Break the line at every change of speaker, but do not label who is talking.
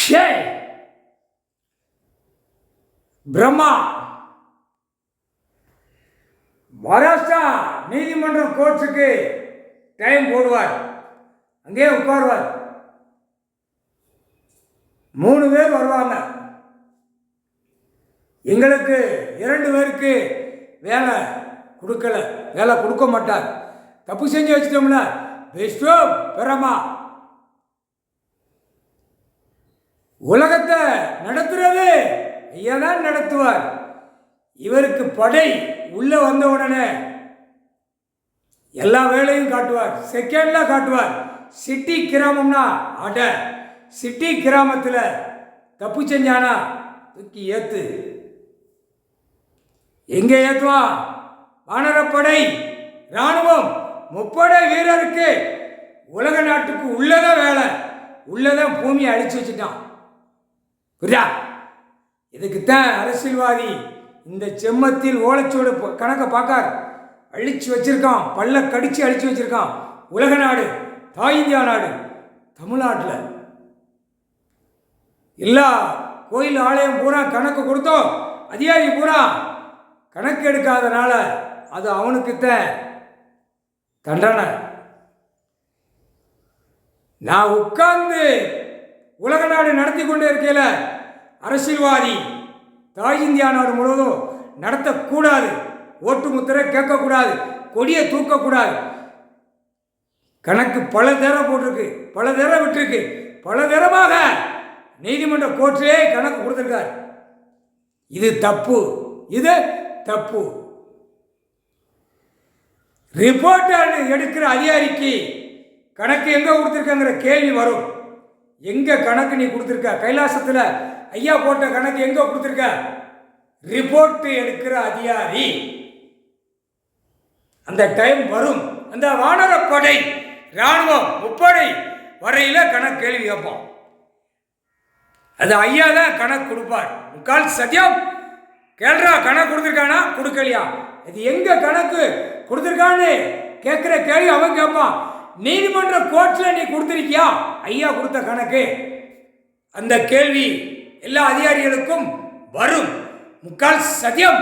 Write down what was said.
ஷே பிரம்மா மகாராஷ்டிரா நீதிமன்றம் கோர்ட்ஸுக்கு டைம் போடுவார், அங்கேயே உட்காருவார். 3 பேர் வருவாங்க. எங்களுக்கு 2 பேருக்கு வேலை கொடுக்கல, வேலை கொடுக்க மாட்டார். தப்பு செஞ்சு வச்சுட்டோம்ல, பெஸ்டோ பெறமா உலகத்தை நடத்துறது ஐயா தான் நடத்துவார். இவருக்கு படை உள்ள வந்த உடனே எல்லா வேலையும் காட்டுவார், செகண்ட்ல காட்டுவார். சிட்டி கிராமம்னா அட சிட்டி கிராமத்தில் தப்பு செஞ்சானா தூக்கி ஏத்து. எங்கே ஏத்துவான்? வானரப்படை இராணுவம் 30 வீரருக்கு உலக நாட்டுக்கு உள்ளதான் வேலை, உள்ளதான் பூமியை அழிச்சு வச்சுட்டான். புரியா? இதுக்குத்தான் அரசியல்வாதி இந்த செம்மத்தில் ஓலைச்சோடு கணக்கை பார்க்கார். அழிச்சு வச்சிருக்கான், பல்ல கடிச்சு அழிச்சு வச்சிருக்கான். உலக நாடு, தாய் இந்தியா நாடு, தமிழ்நாட்டில் எல்லா கோயில் ஆலயம் பூரா கணக்கு கொடுத்தோம். அதிகாரி பூரா கணக்கு எடுக்காதனால அது அவனுக்குத்தான் தண்டனை. நான் உட்கார்ந்து உலக நாடு நடத்தி கொண்டே இருக்கையில அரசியல்வாதி தாய் இந்தியா நாடு முழுவதும் நடத்தக்கூடாது, ஓட்டு முத்திரை கேட்கக்கூடாது, கொடியை தூக்கக்கூடாது. கணக்கு பல தடவை போட்டிருக்கு, பல தடவை விட்டுருக்கு, பல தடமாக நீதிமன்ற கோர்ட்டிலே கணக்கு கொடுத்துருக்கார். இது தப்பு, இது தப்பு. ரிப்போர்ட் எடுக்கிற அதிகாரிக்கு கணக்கு எங்க கொடுத்துருக்காங்கிற கேள்வி வரும். எங்க கணக்கு நீ கொடுத்துருக்க? கைலாசத்தில் ஐயா போட்ட கணக்கு எங்க கொடுத்துருக்க? ரிப்போர்ட் எடுக்கிற அதிகாரி அந்த டைம் வரும். அந்த வானரப்படை இராணுவம் 30 வரையில கணக்கு கேள்வி கேட்பான். அது ஐயா தான் கணக்கு கொடுப்பார். முக்கால் சத்தியம் கேள்றா, கணக்கு கொடுத்துருக்கானா கொடுக்கலையா, இது எங்க கணக்கு கொடுத்துருக்கான்னு கேட்கிற கேள்வி அவன் கேட்பான். நீதிமன்ற கோர்ட்ல நீ கொடுத்துருக்கியா ஐயா கொடுத்த கணக்கு? அந்த கேள்வி எல்லா அதிகாரிகளுக்கும் வரும். முக்கால் சத்தியம்